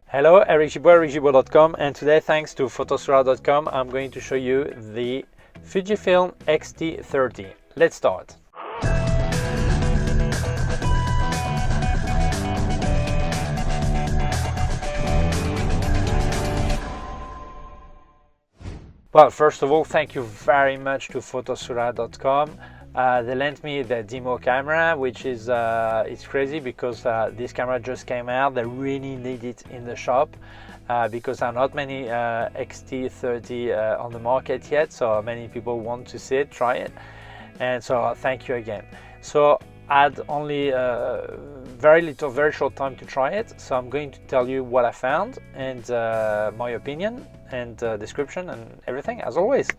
Hello, ericgimbal.com, and today, thanks to photosura.com, I'm going to show you the Fujifilm X-T30. Let's start. Well, first of all, thank you very much to photosura.com. They lent me the demo camera, which is it's crazy because this camera just came out. They really need it in the shop because there are not many X-T30 on the market yet, so many people want to see it, try it, and so thank you again. So I had only very short time to try it, so I'm going to tell you what I found and my opinion and description and everything as always.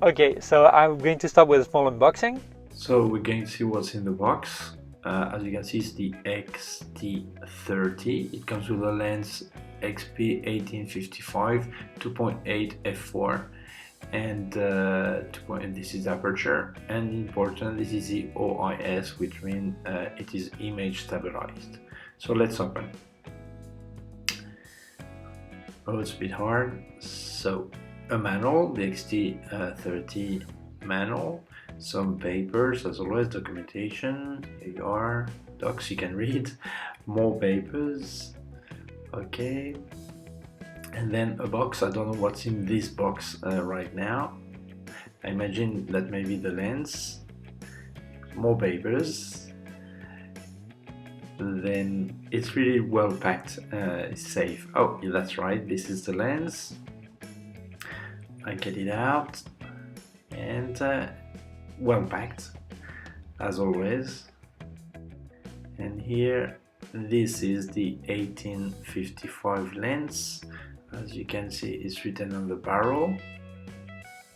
Okay, so I'm going to start with a small unboxing. So we're going to see what's in the box. As you can see, it's the X-T30. It comes with a lens XP1855 2.8 f4 and this is aperture, and important, this is the OIS, which means it is image stabilized. So let's open. Oh, it's a bit hard. So a manual, the X-T30 manual, some papers, as always, documentation. Here you are, docs you can read, more papers. Okay, and then a box. I don't know what's in this box right now. I imagine that maybe the lens, more papers. Then it's really well packed, it's safe. Oh, yeah, that's right, this is the lens. I get it out, and well packed as always. And here, this is the 1855 lens. As you can see, it's written on the barrel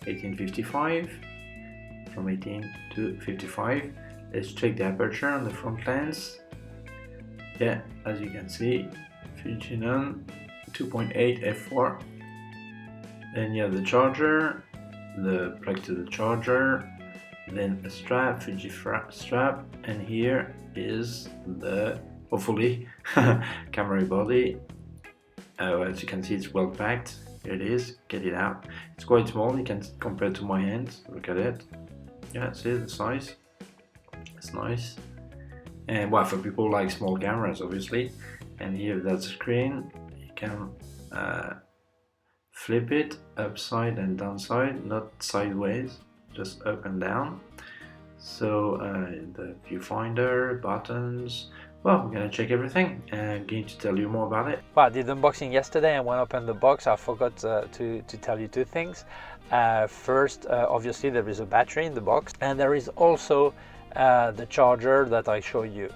1855, from 18 to 55. Let's check the aperture on the front lens. Yeah, as you can see, Fujifilm 2.8 f4. Then you have the charger, the plug to the charger, then a strap, Fujifilm strap, and here is the, hopefully, camera body. As you can see, it's well packed. Here it is, get it out. It's quite small, you can compare to my hand, look at it. Yeah, see the size, it's nice. And well, for people like small cameras, obviously. And here, that's the screen. You can flip it upside and downside, not sideways, just up and down. So the viewfinder, buttons. Well, we're gonna check everything and I'm going to tell you more about it. Well, I did the unboxing yesterday, and when I opened the box, I forgot to tell you two things. First, obviously, there is a battery in the box, and there is also the charger that I showed you.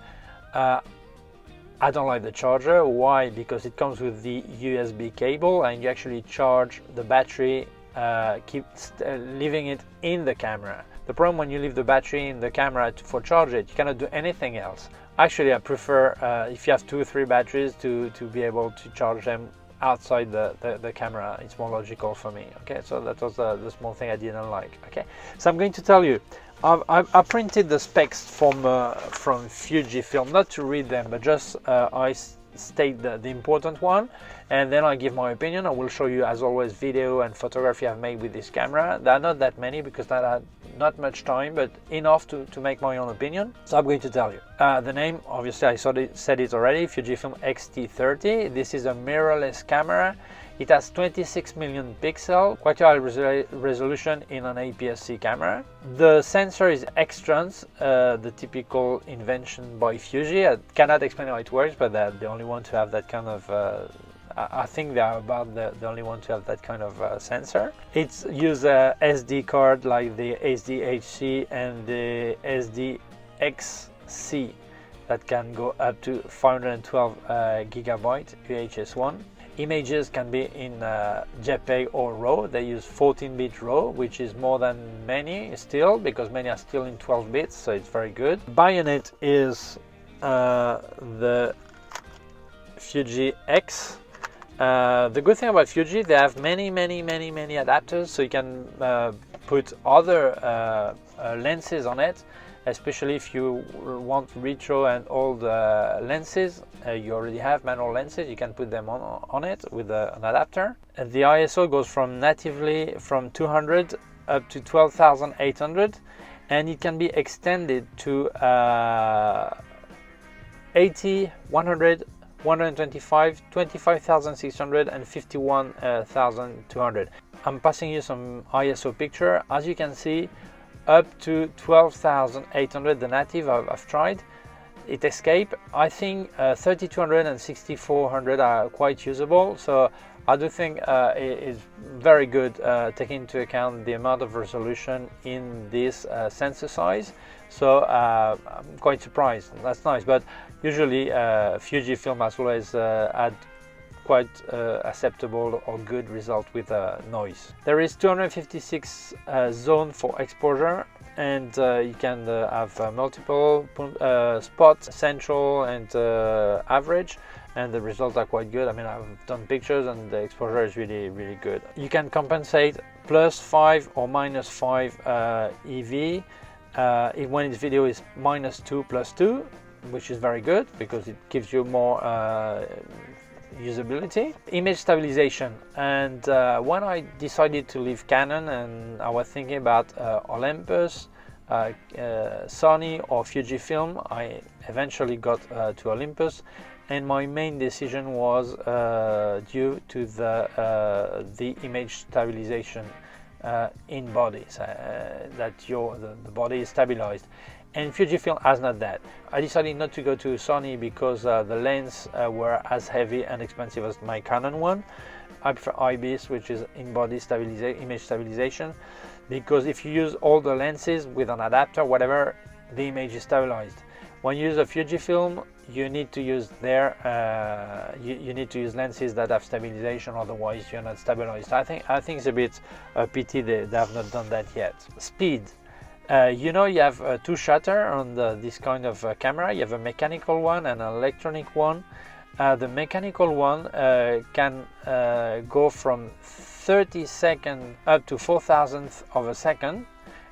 I don't like the charger. Why? Because it comes with the USB cable, and you actually charge the battery, leaving it in the camera. The problem when you leave the battery in the camera for charge it, you cannot do anything else. Actually, I prefer if you have 2 or 3 batteries to be able to charge them outside the camera. It's more logical for me. Okay, so that was the small thing I didn't like. Okay, so I'm going to tell you. I printed the specs from Fujifilm, not to read them, but just I state the important one, and then I give my opinion. I will show you, as always, video and photography I've made with this camera. There are not that many because I had not much time, but enough to make my own opinion. So I'm going to tell you. The name, obviously, I said it already, Fujifilm X-T30. This is a mirrorless camera. It has 26 million pixels, quite high resolution in an APS-C camera. The sensor is X-Trans, the typical invention by Fuji. I cannot explain how it works, but they're the only one to have that kind of, I think they are about the only one to have that kind of sensor. It's use a SD card like the SDHC and the SDXC that can go up to 512 gigabyte UHS-1. Images can be in JPEG or RAW. They use 14-bit RAW, which is more than many still, because many are still in 12 bits, so it's very good. Bayonet is the Fuji X. The good thing about Fuji, they have many adapters, so you can put other lenses on it, especially if you want retro and old lenses. You already have manual lenses, you can put them on it with an adapter. And the ISO goes from natively from 200 up to 12,800, and it can be extended to 80, 100, 125, 25,600 and 51,200. I'm passing you some ISO picture. As you can see, up to 12,800 the native I've tried. It escaped. I think 3200 and 6400 are quite usable, so I do think it is very good taking into account the amount of resolution in this sensor size. So I'm quite surprised. That's nice, but usually Fujifilm as always had quite acceptable or good result with noise. There is 256 zone for exposure, and you can have multiple spots, central and average, and the results are quite good. I mean, I've done pictures and the exposure is really good. You can compensate +5 or -5 EV when its video is -2 +2, which is very good because it gives you more usability. Image stabilization, and when I decided to leave Canon and I was thinking about Olympus, Sony or Fujifilm, I eventually got to Olympus, and my main decision was due to the image stabilization in bodies, that the body is stabilized. And Fujifilm has not that. I decided not to go to Sony because the lens were as heavy and expensive as my Canon one. I prefer IBIS, which is in-body image stabilization, because if you use all the lenses with an adapter, whatever, the image is stabilized. When you use a Fujifilm, you need to use you need to use lenses that have stabilization, otherwise you're not stabilized. I think it's a bit a pity they have not done that yet. Speed. You know, you have two shutters on this kind of camera. You have a mechanical one and an electronic one. The mechanical one can go from 30 seconds up to 4,000th of a second,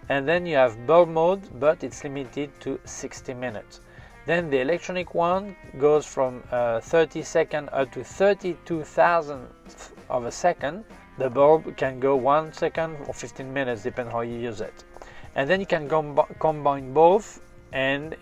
and then you have bulb mode, but it's limited to 60 minutes. Then the electronic one goes from 30 seconds up to 32,000th of a second. The bulb can go 1 second or 15 minutes, depending how you use it. And then you can combine both, and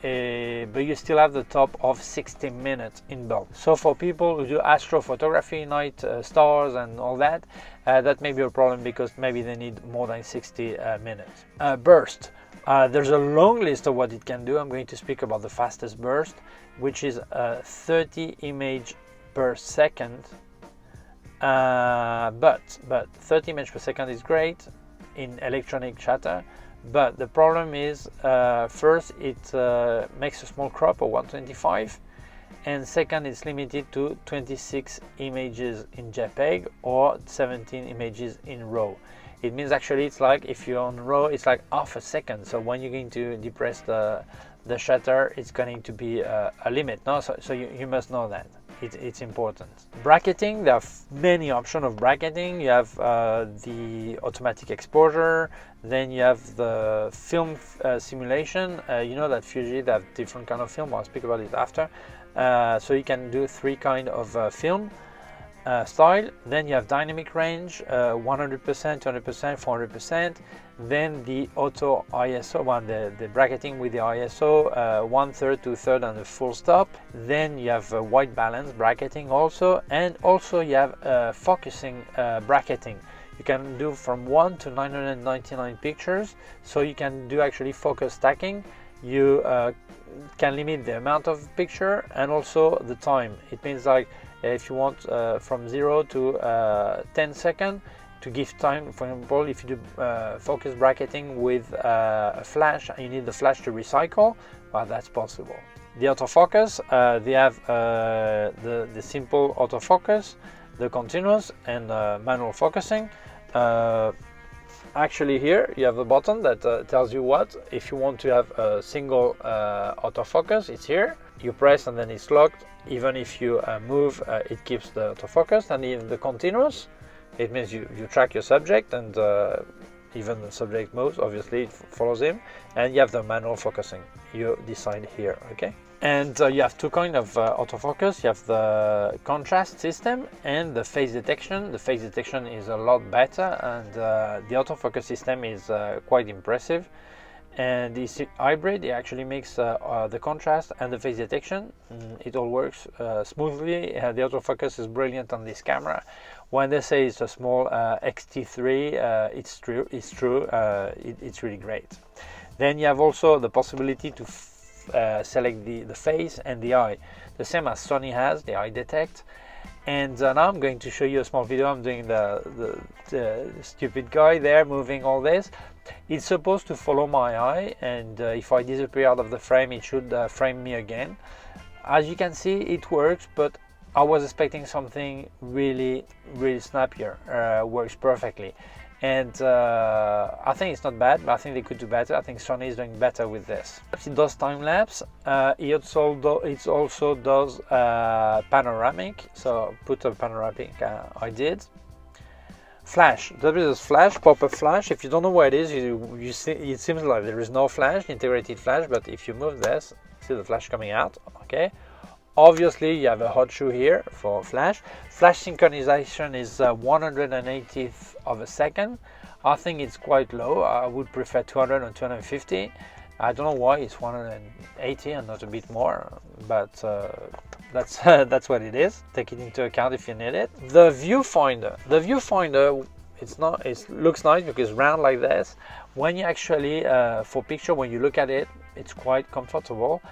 but you still have the top of 60 minutes in bulb. So for people who do astrophotography, night stars and all that, that may be a problem because maybe they need more than 60 minutes. Burst. There's a long list of what it can do. I'm going to speak about the fastest burst, which is 30 images per second. But 30 images per second is great in electronic shutter. But the problem is, first, it makes a small crop of 125, and second, it's limited to 26 images in JPEG or 17 images in RAW. It means actually it's like if you're on RAW, it's like half a second. So when you're going to depress the shutter, it's going to be a limit. No, so you must know that. It's important. Bracketing, there are many options of bracketing. You have the automatic exposure, then you have the film simulation. You know that Fuji, they have different kind of film. I'll speak about it after. So you can do 3 kind of film style. Then you have dynamic range, 100%, 200%, 400%. Then the auto ISO one, the bracketing with the ISO, 1/3, 2/3, and a full stop. Then you have white balance bracketing also, and also you have focusing bracketing. You can do from 1 to 999 pictures, so you can do actually focus stacking. You can limit the amount of picture and also the time. It means like if you want from 0 to 10 seconds to give time. For example, if you do focus bracketing with a flash and you need the flash to recycle, well, that's possible. The autofocus, they have the simple autofocus, the continuous, and manual focusing. Actually here you have a button that tells you what, if you want to have a single autofocus, it's here. You press and then it's locked. Even if you move, it keeps the autofocus. And in the continuous, it means you track your subject, and even the subject moves, obviously it follows him, and you have the manual focusing. You decide here, okay? And you have two kind of autofocus. You have the contrast system and the phase detection. The phase detection is a lot better, and the autofocus system is quite impressive. And this hybrid, it actually makes the contrast and the phase detection. It all works smoothly. The autofocus is brilliant on this camera. When they say it's a small X-T3, it's true. It's true. It's really great. Then you have also the possibility to select the face and the eye, the same as Sony has, the eye detect. And now I'm going to show you a small video. I'm doing the stupid guy there moving all this. It's supposed to follow my eye, and if I disappear out of the frame, it should frame me again. As you can see, it works, but I was expecting something really snappier. Works perfectly. And I think it's not bad, but I think they could do better. I think Sony is doing better with this. It does time lapse. It also does panoramic. So put a panoramic. I did. Flash. There is flash, pop-up flash. If you don't know what it is, you see it seems like there is no flash, integrated flash. But if you move this, see the flash coming out. Okay. Obviously, you have a hot shoe here for flash. Flash synchronization is 1/180th of a second. I think it's quite low. I would prefer 200 or 250. I don't know why it's 180 and not a bit more, but that's that's what it is. Take it into account if you need it. The viewfinder. The viewfinder, it looks nice because it's round like this. When you actually for picture, when you look at it, it's quite comfortable.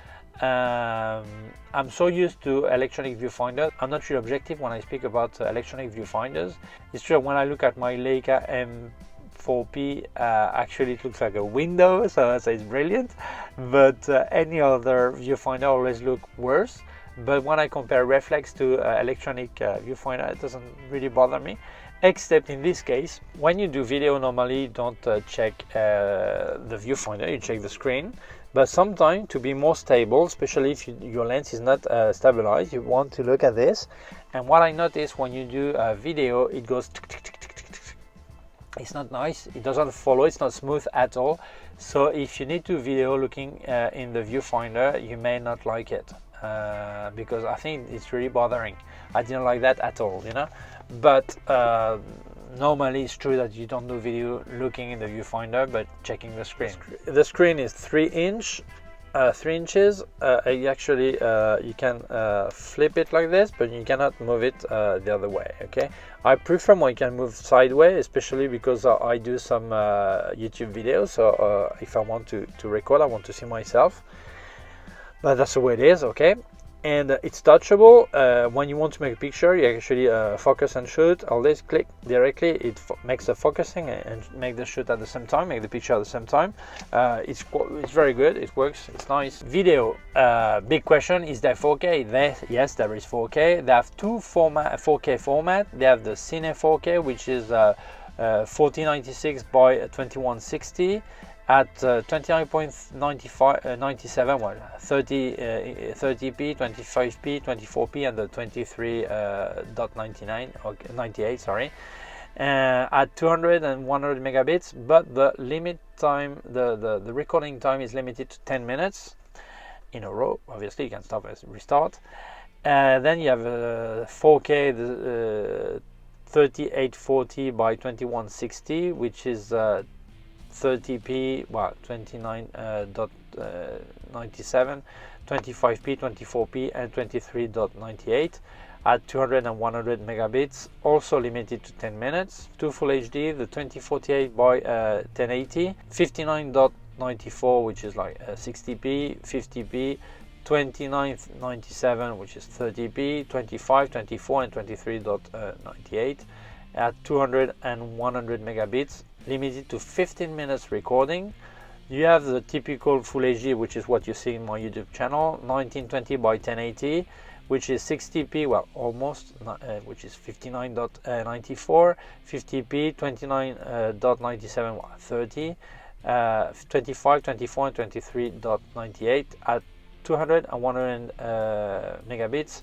I'm so used to electronic viewfinder. I'm not really objective when I speak about electronic viewfinders. It's true, when I look at my Leica M4P, actually it looks like a window, so it's brilliant. But any other viewfinder always look worse. But when I compare reflex to electronic viewfinder, it doesn't really bother me. Except in this case, when you do video, normally you don't check the viewfinder, you check the screen. But sometimes, to be more stable, especially if your lens is not stabilized, you want to look at this. And what I notice when you do a video, it goes tick, tick, tick, tick, tick, tick. It's not nice, it doesn't follow, it's not smooth at all. So if you need to video looking in the viewfinder, you may not like it. Because I think it's really bothering. I didn't like that at all, you know. But normally it's true that you don't do video looking in the viewfinder, but checking the screen. The screen is 3 inches. Actually, you can flip it like this, but you cannot move it the other way. Okay, I prefer when you can move sideways, especially because I do some YouTube videos. So if I want to record, I want to see myself. But that's the way it is. Okay. And it's touchable. When you want to make a picture, you actually focus and shoot. All this, click directly, it makes the focusing and make the shoot at the same time, make the picture at the same time. It's very good, it works, it's nice. Video, big question, is there 4K? Yes, there is 4K. They have two 4K format. They have the Cine 4K, which is 1496 by 2160. At 29.97, well, 30p, 25p, 24p, and the 23.99 or 98, sorry, at 200 and 100 megabits. But the limit time, the recording time is limited to 10 minutes in a row. Obviously, you can stop and restart. Then you have 4K, 3840 by 2160, which is 30p, well, 29.97, 25p, 24p, and 23.98 at 200 and 100 megabits, also limited to 10 minutes. To Full HD, the 2048 by 1080, 59.94, which is like 60p, 50p, 29.97, which is 30p, 25, 24, and 23.98 at 200 and 100 megabits, limited to 15 minutes recording. You have the typical Full HD, which is what you see in my YouTube channel, 1920 by 1080, which is 60p, well, almost, which is 59.94, 50p, 29.97, 30, 25, 24, and 23.98 at 200 and 100 megabits,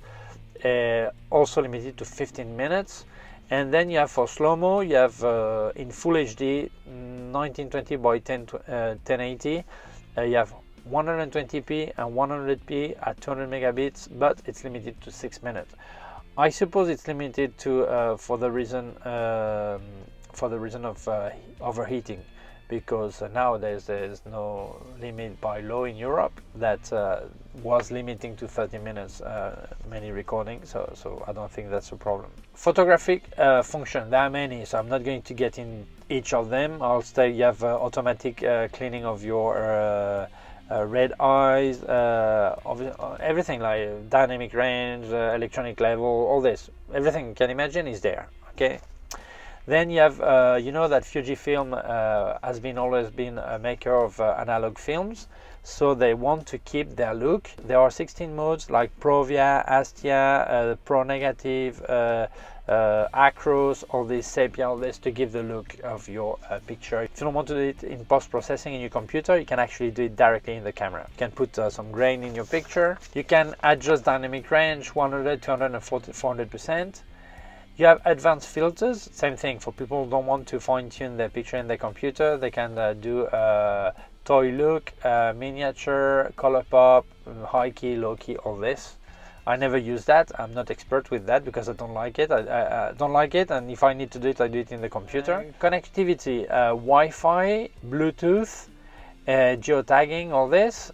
also limited to 15 minutes. And then you have for slow-mo, you have in Full HD 1920 by 1080, you have 120p and 100p at 200 megabits, but it's limited to 6 minutes. I suppose it's limited to for the reason of overheating, because nowadays there's no limit by law in Europe that was limiting to 30 minutes many recordings, so I don't think that's a problem. Photographic function, there are many, so I'm not going to get in each of them. I'll say you have automatic cleaning of your red eyes, everything like dynamic range, electronic level, all this, everything you can imagine is there. Okay. Then you have, you know that Fujifilm has always been a maker of analog films, so they want to keep their look. There are 16 modes like Provia, Astia, Pro Negative, Acros, all this, Sepia, all this, to give the look of your picture. If you don't want to do it in post-processing in your computer, you can actually do it directly in the camera. You can put some grain in your picture. You can adjust dynamic range, 100, 240, 400%. You have advanced filters, same thing for people who don't want to fine-tune their picture in their computer. They can do toy look, miniature, color pop, high key, low key, all this. I never use that. I'm not expert with that because I don't like it. I don't like it, and if I need to do it, I do it in the computer. Connectivity, Wi-Fi, Bluetooth, geotagging, all this.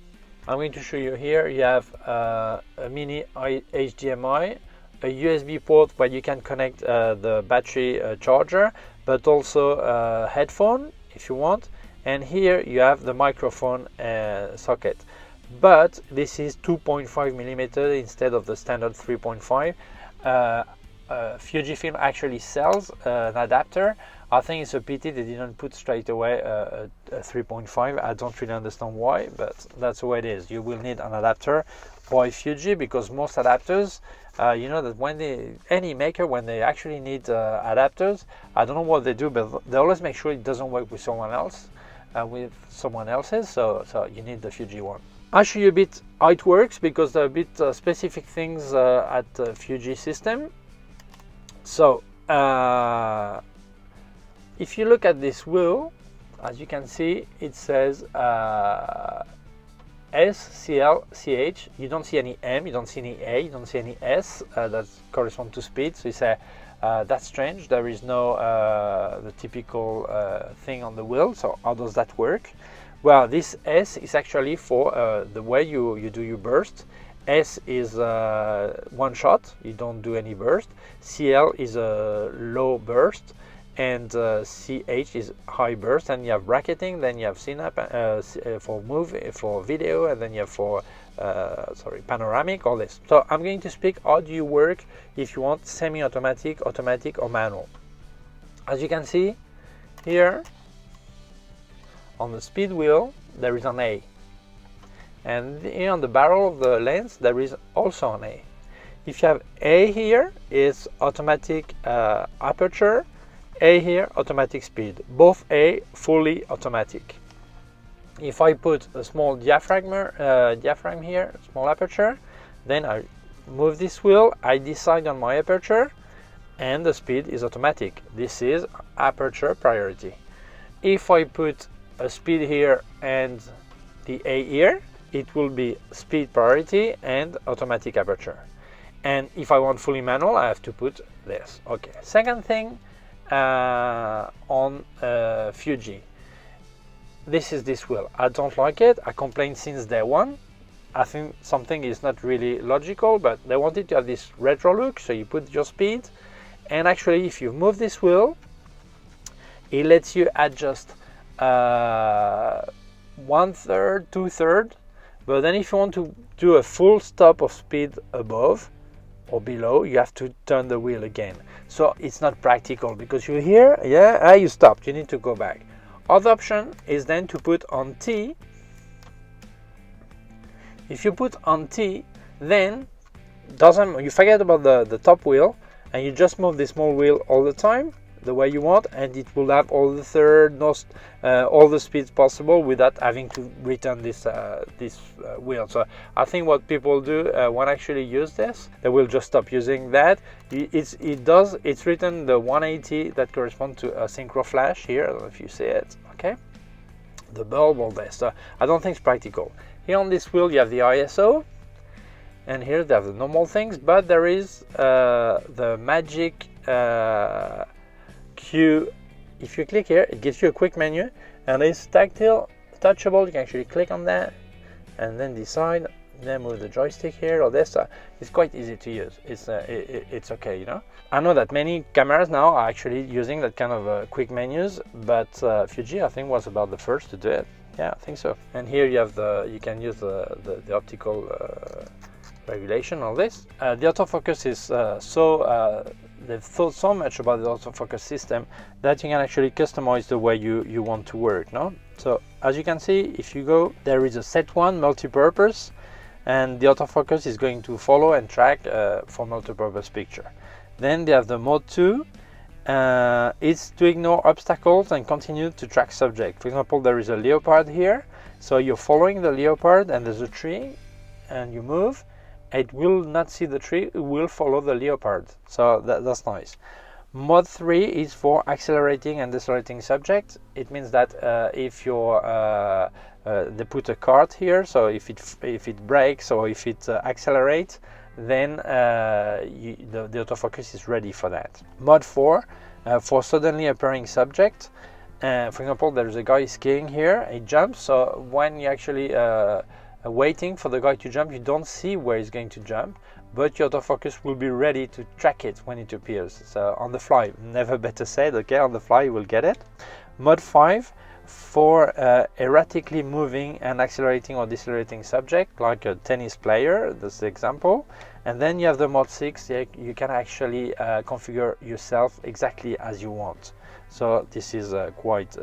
I'm going to show you here. You have a mini HDMI, a USB port where you can connect the battery charger, but also a headphone if you want. And here you have the microphone socket, but this is 2.5 millimeter instead of the standard 3.5. Fujifilm actually sells an adapter. I think it's a pity they didn't put straight away a 3.5. I don't really understand why, but that's the way it is. You will need an adapter by Fuji, because most adapters, you know that when any maker, when they actually need adapters, I don't know what they do, but they always make sure it doesn't work with someone else, with someone else's. So you need the Fuji one. I'll show you a bit how it works, because there are a bit specific things at the Fuji system. So if you look at this wheel, as you can see, it says S, CL, CH. You don't see any M, you don't see any A, you don't see any S. That corresponds to speed. So you say, that's strange, there is no the typical thing on the wheel. So how does that work? Well, this S is actually for the way you do your burst. S is one shot, you don't do any burst. CL is a low burst, and CH is high burst. And you have bracketing, then you have synap for for video, and then you have for panoramic, all this. So I'm going to speak how do you work if you want semi-automatic, automatic, or manual. As you can see here on the speed wheel, there is an A, and here on the barrel of the lens there is also an A. If you have A here, it's automatic aperture, A here, automatic speed, both A fully automatic. If I put a small diaphragm here, small aperture, then I move this wheel, I decide on my aperture, and the speed is automatic. This is aperture priority. If I put a speed here and the A here, it will be speed priority and automatic aperture. And if I want fully manual, I have to put this. Okay. Second thing, on Fuji, this is this wheel. I don't like it. I complained since day one. I think something is not really logical, but they wanted to have this retro look, so you put your speed, and actually if you move this wheel, it lets you adjust 1/3, 2/3, but then if you want to do a full stop of speed above or below, you have to turn the wheel again. So it's not practical, because you're here, you stopped, you need to go back. Other option is then to put on T. If you put on T, then you forget about the top wheel, and you just move the small wheel all the time, the way you want, and it will have all the third, all the speeds possible without having to return this wheel. So I think what people do when actually use this, they will just stop using that. It's written the 180 that corresponds to a synchro flash here. I don't know if you see it. Okay, the bulb, all this. So I don't think it's practical. Here on this wheel you have the ISO. And here they have the normal things, but there is the magic Q. If you click here, it gives you a quick menu, and it's tactile, touchable. You can actually click on that and then decide, then move the joystick here or this. It's quite easy to use. It's okay, you know. I know that many cameras now are actually using that kind of quick menus, but Fuji, I think, was about the first to do it. Yeah, I think so. And here you have you can use the optical regulation on this. The autofocus is they've thought so much about the autofocus system that you can actually customize the way you want to work. No, so as you can see, if you go, there is a set 1 multi-purpose, and the autofocus is going to follow and track for multi-purpose picture. Then they have the mode 2. It's to ignore obstacles and continue to track subject. For example, there is a leopard here, so you're following the leopard and there's a tree and you move. It will not see the tree, it will follow the leopard, so that's nice. Mode 3 is for accelerating and decelerating subject. It means that if you're they put a cart here, so if it brakes or if it accelerates, then the autofocus is ready for that. Mode 4 for suddenly appearing subject. For example, there's a guy skiing here, he jumps, so when you actually waiting for the guy to jump, you don't see where he's going to jump, but your autofocus will be ready to track it when it appears. So on the fly, never better said, okay, on the fly you will get it. Mode 5 for erratically moving and accelerating or decelerating subject, like a tennis player, that's the example. And then you have the mode 6, you can actually configure yourself exactly as you want. So this is quite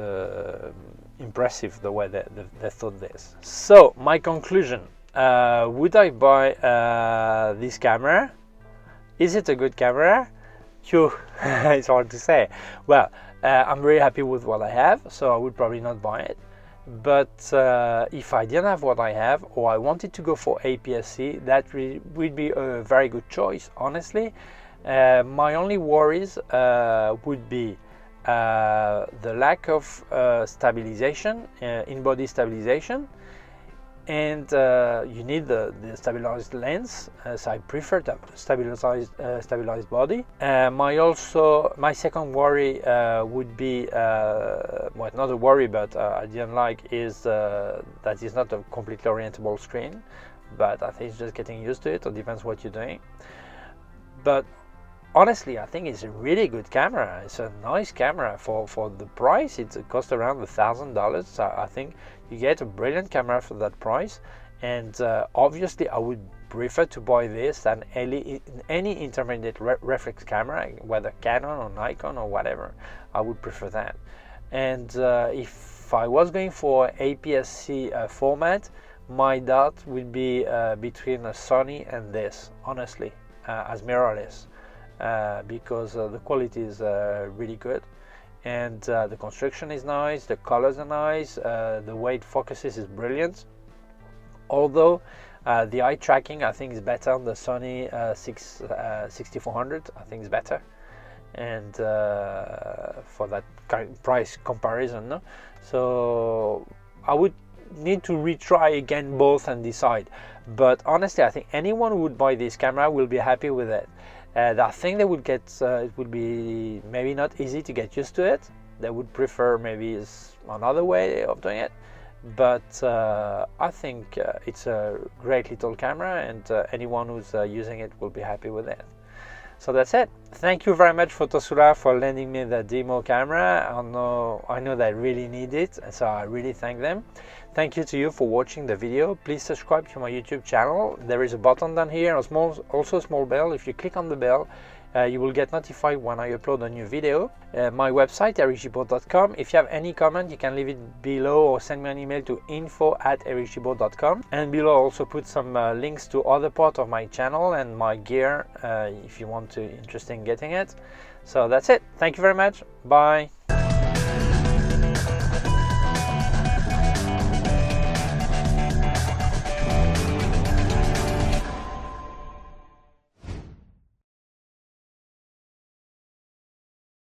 impressive the way they thought this. So my conclusion, would I buy this camera? Is it a good camera? Phew, it's hard to say. Well, I'm very happy with what I have, so I would probably not buy it. But if I didn't have what I have, or I wanted to go for APS-C, that would be a very good choice, honestly. My only worries would be the lack of stabilization, in-body stabilization, and you need the stabilized lens, so I prefer to have stabilized body. My second worry would be, well, not a worry, but I didn't like, is that it's not a completely orientable screen, but I think it's just getting used to it, or depends what you're doing. But honestly, I think it's a really good camera. It's a nice camera for the price. It costs around $1,000. So I think you get a brilliant camera for that price. And obviously, I would prefer to buy this than any intermediate reflex camera, whether Canon or Nikon or whatever. I would prefer that. And if I was going for APS-C format, my doubt would be between a Sony and this, honestly, as mirrorless. Because the quality is really good, and the construction is nice, the colors are nice, the way it focuses is brilliant. Although the eye tracking, I think, is better on the Sony 6400. I think is better, and for that price comparison, no? So I would need to retry again both and decide. But honestly, I think anyone who would buy this camera will be happy with it. I think they would get, it would be maybe not easy to get used to it. They would prefer maybe another way of doing it. But I think it's a great little camera, and anyone who's using it will be happy with it. So that's it. Thank you very much, Photosula, for lending me the demo camera. I know they really need it, so I really thank them. Thank you to you for watching the video. Please subscribe to my YouTube channel. There is a button down here, also a small bell. If you click on the bell, you will get notified when I upload a new video. My website, ericgibaud.com. If you have any comment, you can leave it below or send me an email to info@ericgibaud.com. And below, I also put some links to other parts of my channel and my gear if you want to interested in getting it. So that's it. Thank you very much. Bye.